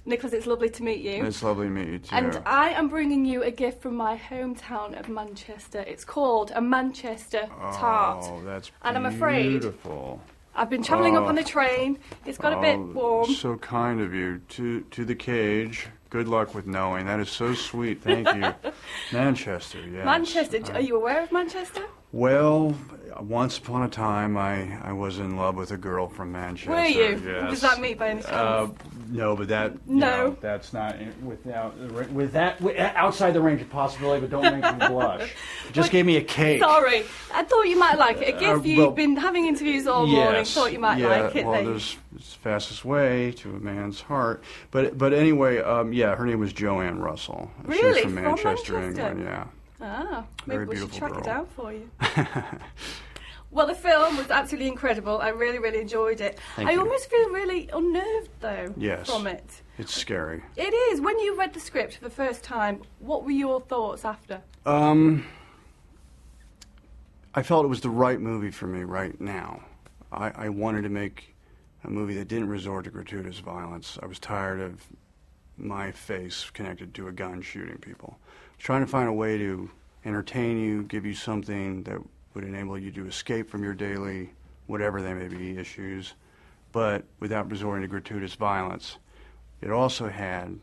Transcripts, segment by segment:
Nicholas, it's lovely to meet you. It's lovely to meet you too. And I am bringing you a gift from my hometown of Manchester. It's called a Manchester Tart. Oh, that's beautiful. And I'm afraid I've been travelling up on the train. It's got a bit warm. So kind of you. To the Cage. Good luck with knowing. That is so sweet. Thank you. Manchester, yes. Manchester. Are you aware of Manchester? Well, once upon a time, I was in love with a girl from Manchester. Were you? Yes. Does that meet by any chance? No, but that no, that's not outside the range of possibility. But don't make me blush. Just gave me a cake. Sorry, I thought you might like it. A gift you've been having interviews all morning. Thought you might like it. Well, it's the fastest way to a man's heart. But anyway, yeah, her name was Joanne Russell. Really? She was from Manchester, England. Yeah. Ah, maybe we should track it down for you. Well, the film was absolutely incredible. I really, really enjoyed it. Thank you. Almost feel really unnerved, though, from it. It's scary. It is. When you read the script for the first time, what were your thoughts after? I felt it was the right movie for me right now. I wanted to make a movie that didn't resort to gratuitous violence. I was tired of my face connected to a gun shooting people. I was trying to find a way to entertain you, give you something that would enable you to escape from your daily, whatever they may be, issues, but without resorting to gratuitous violence. It also had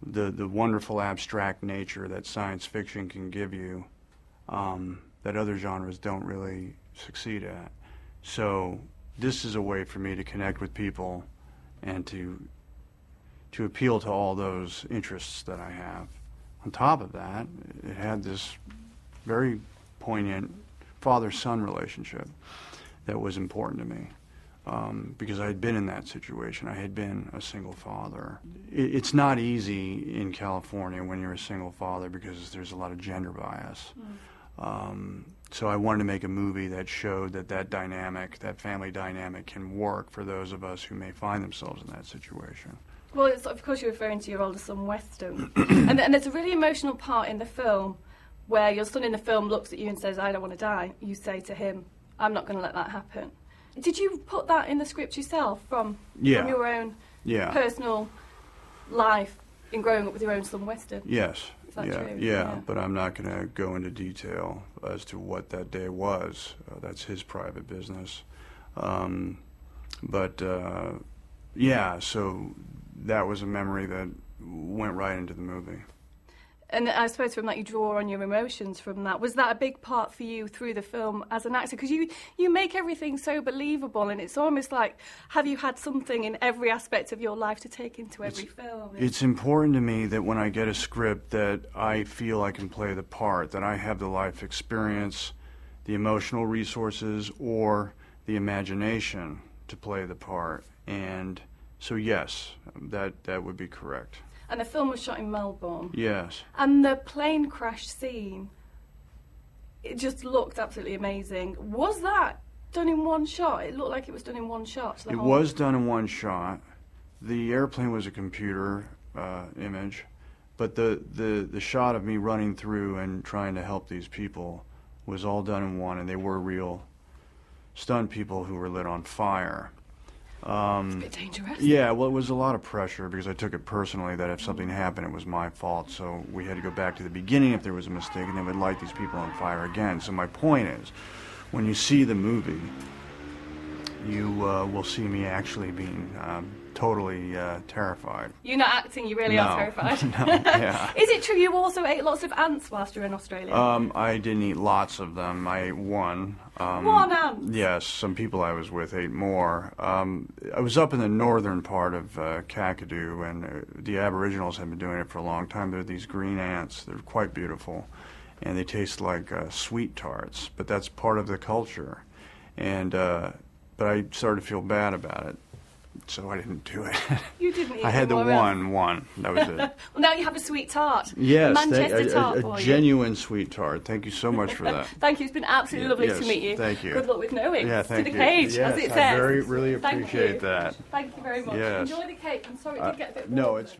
the wonderful abstract nature that science fiction can give you that other genres don't really succeed at. So this is a way for me to connect with people and to appeal to all those interests that I have. On top of that, it had this very poignant father-son relationship that was important to me because I had been in that situation. I had been a single father. It's not easy in California when you're a single father because there's a lot of gender bias. So I wanted to make a movie that showed that dynamic, that family dynamic can work for those of us who may find themselves in that situation. Well, of course you're referring to your older son, Weston. and there's a really emotional part in the film where your son in the film looks at you and says, "I don't want to die." You say to him, "I'm not going to let that happen." Did you put that in the script yourself from your own personal life in growing up with your own son, Weston? Yes. Is that true? Yeah, but I'm not going to go into detail as to what that day was. That's his private business. So that was a memory that went right into the movie. And I suppose from that you draw on your emotions from that. Was that a big part for you through the film as an actor? Because you make everything so believable, and it's almost like, have you had something in every aspect of your life to take into every film? It's important to me that when I get a script that I feel I can play the part, that I have the life experience, the emotional resources, or the imagination to play the part. And so yes, that would be correct. And the film was shot in Melbourne. Yes. And the plane crash scene, it just looked absolutely amazing. Was that done in one shot? It looked like it was done in one shot. It was done in one shot. The airplane was a computer image, but the shot of me running through and trying to help these people was all done in one, and they were real stunt people who were lit on fire. It's a bit dangerous. Yeah, well, it was a lot of pressure because I took it personally that if something happened, it was my fault. So we had to go back to the beginning if there was a mistake, and then we'd light these people on fire again. So my point is, when you see the movie, you will see me actually being totally terrified. You're not acting, you really are terrified. No, yeah. Is it true you also ate lots of ants whilst you were in Australia? I didn't eat lots of them. I ate one. One ant? Yes, some people I was with ate more. I was up in the northern part of Kakadu, and the Aboriginals have been doing it for a long time. They're these green ants. They're quite beautiful, and they taste like sweet tarts, but that's part of the culture. And but I started to feel bad about it, so I didn't do it. You didn't eat I had the one. That was it. Well, now you have a sweet tart. Yes, Manchester tart for a you. genuine sweet tart. Thank you so much for that. Thank you. It's been absolutely lovely to meet you. Thank you. Good luck with knowing. Yeah, thank to you. the Cage, yes, as it says. I really appreciate that. Thank you very much. Yes. Enjoy the cake. I'm sorry it did get a bit warm. No, it's.